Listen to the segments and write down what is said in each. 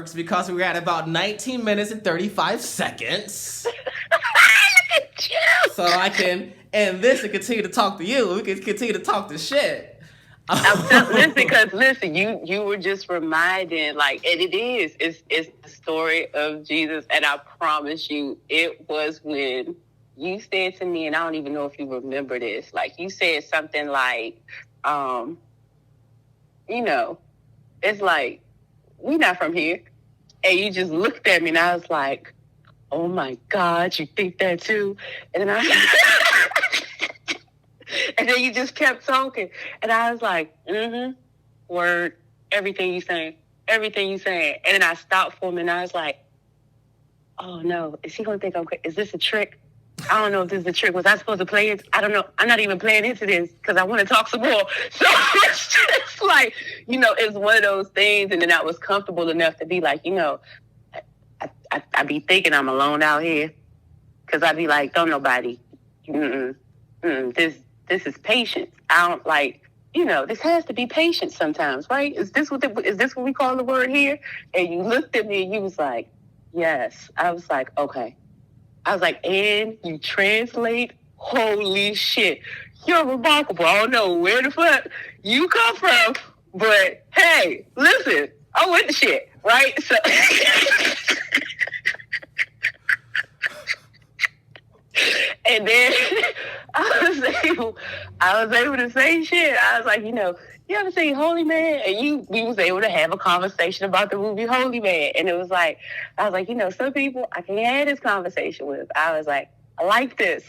works because we're at about 19 minutes and 35 seconds. Look at you. So I can end this and continue to talk to you. We can continue to talk to shit. Listen, you were just reminded, like, and it's the story of Jesus, and I promise you, it was when you said to me, and I don't even know if you remember this, like, you said something like, it's like, we not from here, and you just looked at me, and I was like, oh my God, you think that too? And then and then you just kept talking. And I was like, word, everything you saying. And then I stopped for him and I was like, oh no, is he going to think I'm crazy? Is this a trick? I don't know if this is a trick. Was I supposed to play it? I don't know. I'm not even playing into this because I want to talk some more. So it's just like, it's one of those things. And then I was comfortable enough to be like, I be thinking I'm alone out here. Because I be like, don't nobody. This is patience. I don't this has to be patience sometimes, right? Is this what we call the word here? And you looked at me and you was like, yes. I was like, okay. I was like, and you translate? Holy shit. You're remarkable. I don't know where the fuck you come from, but hey, listen, I'm with the shit, right? So and then I was able to say shit. I was like, you ever seen Holy Man? And we was able to have a conversation about the movie Holy Man. And it was like, I was like, some people I can't have this conversation with. I was like, I like this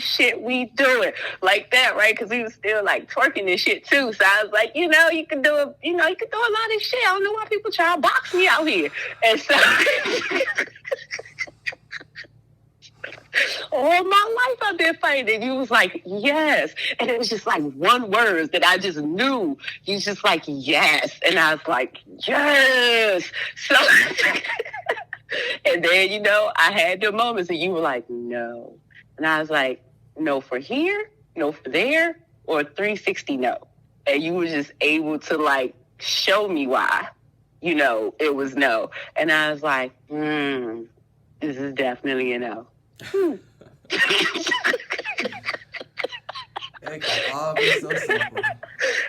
shit we doing like that, right? Because we was still like twerking this shit too. So I was like, you can do a lot of shit. I don't know why people try to box me out here. And so all my life I've been fighting. And you was like, yes. And it was just like one word that I just knew. You was just like, yes. And I was like, yes. So, and then, I had the moments and you were like, no. And I was like, no for here, no for there, or 360 no. And you were just able to like show me why, it was no. And I was like, this is definitely a no. It can all be so simple.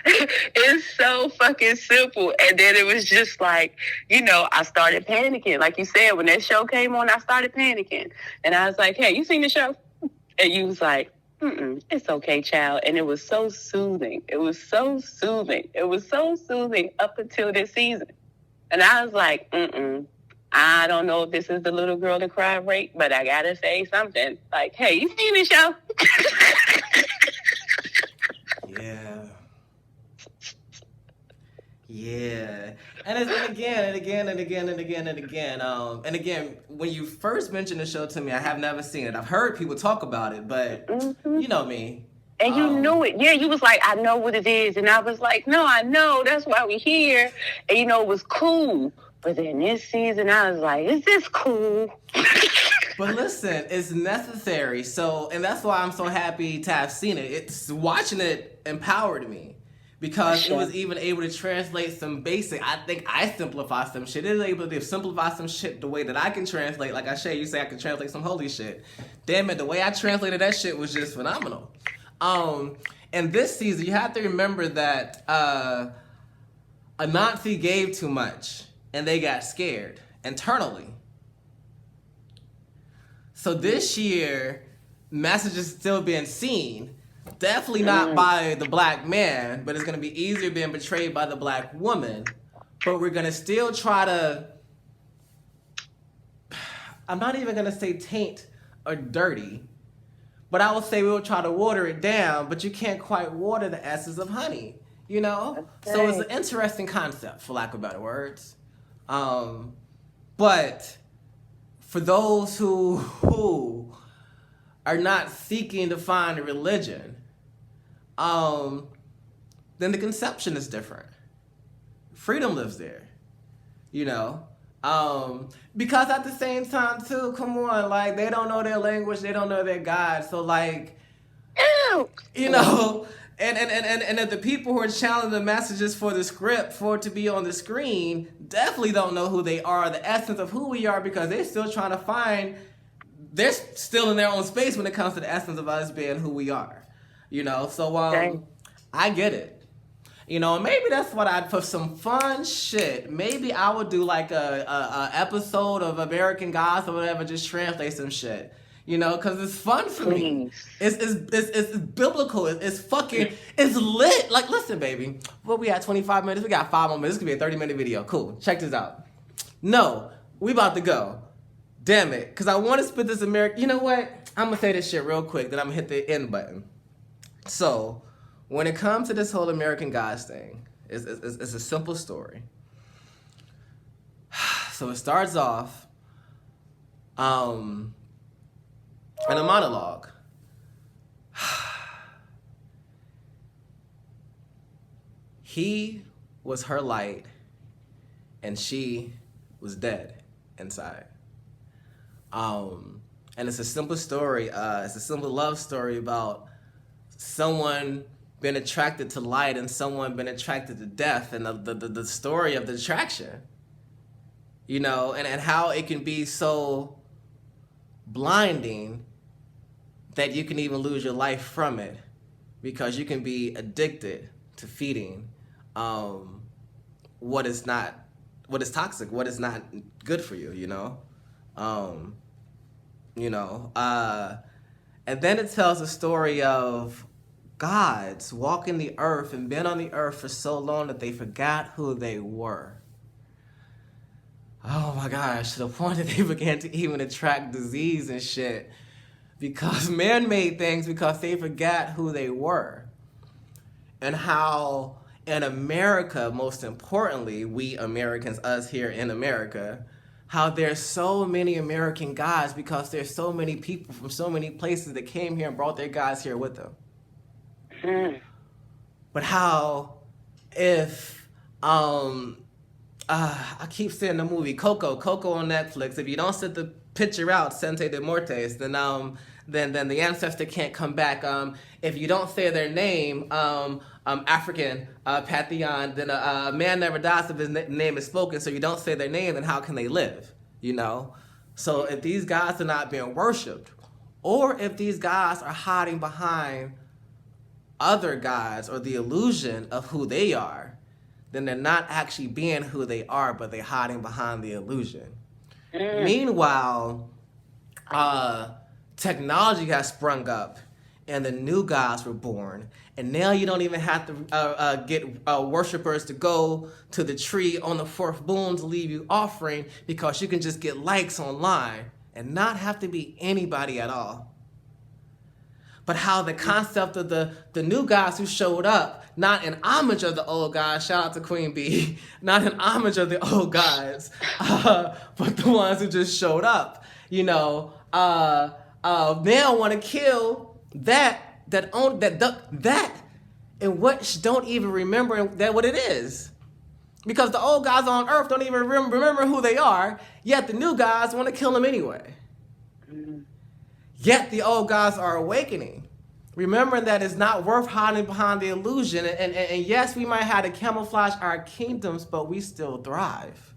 It's so fucking simple. And then it was just like, I started panicking. Like you said, when that show came on, I started panicking. And I was like, hey, you seen the show? And you was like, it's okay, child. And it was so soothing. It was so soothing up until this season. And I was like, I don't know if this is the little girl that cried rape, but I gotta say something. Like, hey, you seen this show? Yeah. And again, when you first mentioned the show to me, I have never seen it. I've heard people talk about it, but you know me. And you knew it. Yeah, you was like, I know what it is. And I was like, no, I know. That's why we're here. And, it was cool. But then this season, I was like, is this cool? But listen, it's necessary. So, and that's why I'm so happy to have seen it. Watching it empowered me. Because it was even able to translate some basic. I think I simplify some shit. It is able to simplify some shit the way that I can translate. Like I say, you say I can translate some holy shit. Damn it, the way I translated that shit was just phenomenal. And this season, you have to remember that a Nazi gave too much, and they got scared internally. So this year, message is still being seen. Definitely not by the black man, but it's going to be easier being betrayed by the black woman. But we're going to still try to, I'm not even going to say taint or dirty, but I will say we'll try to water it down, but you can't quite water the essence of honey, Okay. So it's an interesting concept, for lack of better words. But for those who are not seeking to find a religion, then the conception is different. Freedom lives there, because at the same time too, come on, like they don't know their language, they don't know their God, so like, And if the people who are channeling the messages for the script for it to be on the screen definitely don't know who they are, the essence of who we are, because they're still trying to find, they're still in their own space when it comes to the essence of us being who we are. You know, so I get it. You know, maybe that's what I'd, for some fun shit, maybe I would do like a episode of American Gods or whatever, just translate some shit. You know, because it's fun for me. It's biblical. It's fucking, it's lit. Like, listen, baby. What we at, 25 minutes? We got 5 more minutes. This could be a 30-minute video. Cool. Check this out. No, we about to go. Damn it. Because I want to spit this American. You know what? I'm going to say this shit real quick. Then I'm going to hit the end button. So, when it comes to this whole American Gods thing, it's a simple story. So, it starts off in a monologue. He was her light, and she was dead inside. And it's a simple story. It's a simple love story about someone being attracted to light and someone being attracted to death, and the story of the attraction. You know, and how it can be so blinding that you can even lose your life from it, because you can be addicted to feeding what is toxic, what is not good for you, you know? And then it tells a story of gods walking the earth and been on the earth for so long that they forgot who they were. Oh my gosh, to the point that they began to even attract disease and shit because man-made things, because they forgot who they were. And how in America, most importantly, we Americans, us here in America, how there's so many American gods because there's so many people from so many places that came here and brought their gods here with them. But how if I keep saying the movie Coco on Netflix, if you don't set the picture out, Sente de Mortes, then the ancestor can't come back. If you don't say their name, African Pantheon, then a man never dies if his name is spoken. So you don't say their name, then how can they live? You know. So if these gods are not being worshipped, or if these gods are hiding behind other gods or the illusion of who they are, then they're not actually being who they are, but they're hiding behind the illusion. Meanwhile, technology has sprung up and the new gods were born. And now you don't even have to get worshipers to go to the tree on the fourth moon to leave you offering, because you can just get likes online and not have to be anybody at all. But how the concept of the new gods who showed up, not in homage of the old gods, shout out to Queen Bee, not in homage of the old gods, but the ones who just showed up, you know, now want to kill that and what don't even remember that what it is. Because the old gods on earth don't even remember who they are, yet the new gods want to kill them anyway. Yet the old gods are awakening, remembering that it's not worth hiding behind the illusion. And yes, we might have to camouflage our kingdoms, but we still thrive.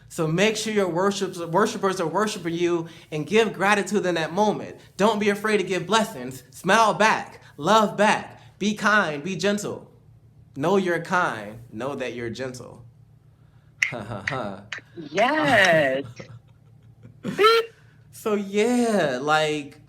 So make sure your worshipers are worshiping you and give gratitude in that moment. Don't be afraid to give blessings. Smile back. Love back. Be kind. Be gentle. Know you're kind. Know that you're gentle. Yes. So yeah, like,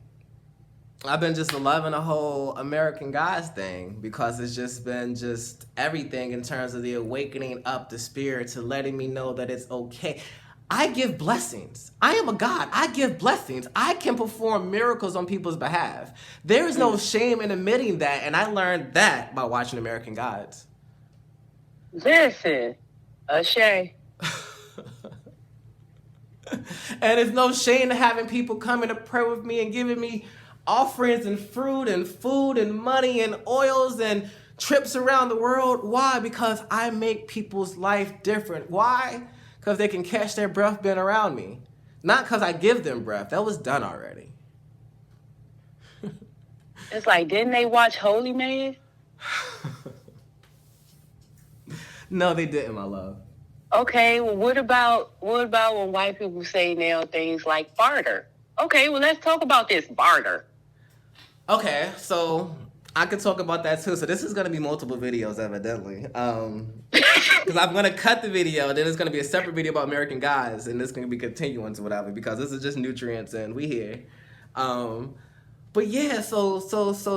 I've been just loving the whole American Gods thing, because it's just been just everything in terms of the awakening up the spirit to letting me know that it's okay. I give blessings. I am a God. I give blessings. I can perform miracles on people's behalf. There is no shame in admitting that, and I learned that by watching American Gods. Listen, Ashay. And there's no shame in having people coming to pray with me and giving me offerings and fruit and food and money and oils and trips around the world. Why? Because I make people's life different. Why? Because they can catch their breath being around me. Not because I give them breath. That was done already. It's like, didn't they watch Holy Man? No, they didn't, my love. Okay, well, what about when white people say now things like barter? Okay, well, let's talk about this barter. Okay, so I could talk about that too. So this is gonna be multiple videos, evidently. Because I'm gonna cut the video, then it's gonna be a separate video about American Guys, and this gonna be continuance or whatever. Because this is just nutrients, and we here. But yeah, so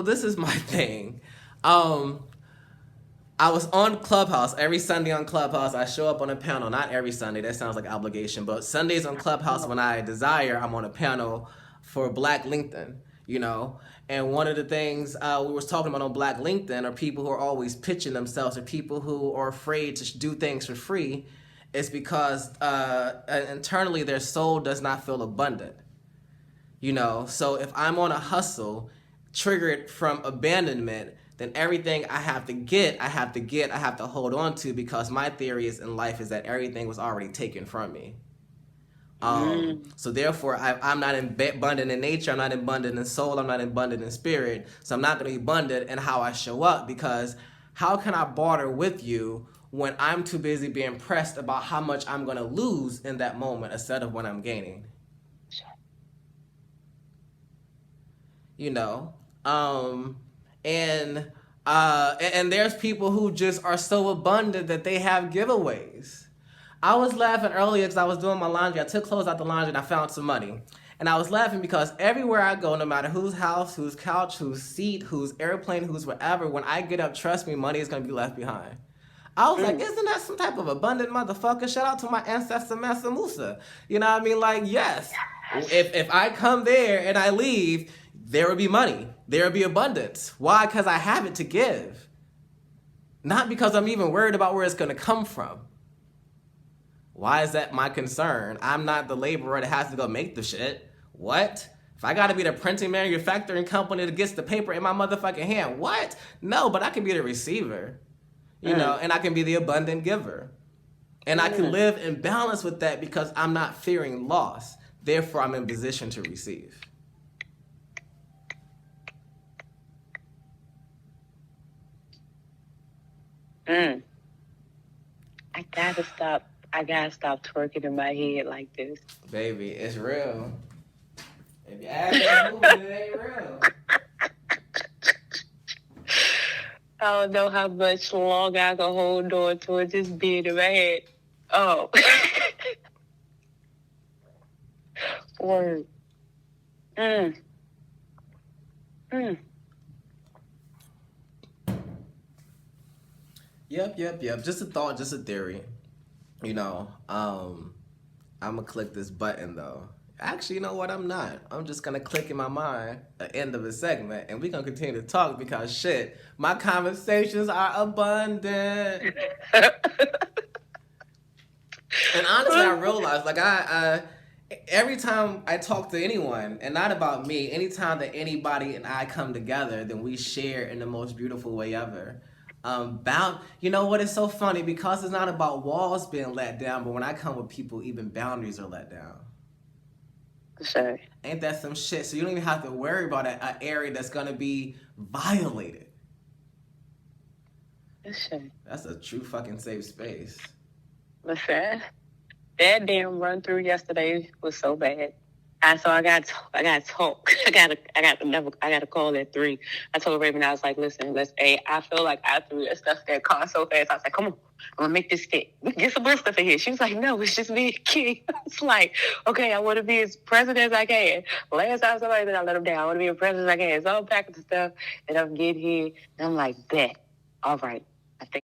this is my thing. I was on Clubhouse every Sunday on Clubhouse. I show up on a panel, not every Sunday. That sounds like obligation, but Sundays on Clubhouse when I desire, I'm on a panel for Black LinkedIn. You know, and one of the things we was talking about on Black LinkedIn are people who are always pitching themselves, or people who are afraid to do things for free. It's because internally their soul does not feel abundant. You know, so if I'm on a hustle triggered from abandonment, then everything I have to hold on to, because my theory is in life is that everything was already taken from me. So therefore, I'm not abundant in nature, I'm not abundant in soul, I'm not abundant in spirit, so I'm not going to be abundant in how I show up, because how can I barter with you when I'm too busy being pressed about how much I'm going to lose in that moment instead of when I'm gaining? You know? And there's people who just are so abundant that they have giveaways. I was laughing earlier because I was doing my laundry. I took clothes out the laundry and I found some money. And I was laughing because everywhere I go, no matter whose house, whose couch, whose seat, whose airplane, whose wherever, when I get up, trust me, money is going to be left behind. I was like, isn't that some type of abundant motherfucker? Shout out to my ancestor, Mansa Musa. You know what I mean? Like, yes. If I come there and I leave, there will be money. There will be abundance. Why? Because I have it to give. Not because I'm even worried about where it's going to come from. Why is that my concern? I'm not the laborer that has to go make the shit. What? If I gotta be the printing manufacturing company that gets the paper in my motherfucking hand, what? No, but I can be the receiver. You know, and I can be the abundant giver. And I can live in balance with that because I'm not fearing loss. Therefore, I'm in position to receive. I gotta stop twerking in my head like this. Baby, it's real. If you ask that movie, it ain't real. I don't know how much longer I can hold on to it just being in my head. Oh. Word. Yep. Just a thought, just a theory. You know, I'm gonna click this button though. Actually, you know what? I'm not. I'm just gonna click in my mind the end of the segment, and we're gonna continue to talk because shit, my conversations are abundant. And honestly, I realized, like, I every time I talk to anyone, and not about me, anytime that anybody and I come together, then we share in the most beautiful way ever. You know what? It's so funny because it's not about walls being let down, but when I come with people, even boundaries are let down. Sure. Ain't that some shit? So you don't even have to worry about an area that's gonna be violated. Sure. That's a true fucking safe space. Listen, that damn run through yesterday was so bad. I got to talk. I got to call at 3. I told Raven, I was like, listen, I feel like I threw that stuff in that car so fast. I was like, come on, I'm gonna make this stick. Get some more stuff in here. She was like, no, it's just me and King. I was like, okay, I want to be as present as I can. Last time somebody said I let him down, I want to be as present as I can. So I'm packing the stuff and I'm getting here and I'm like, bet. All right. I think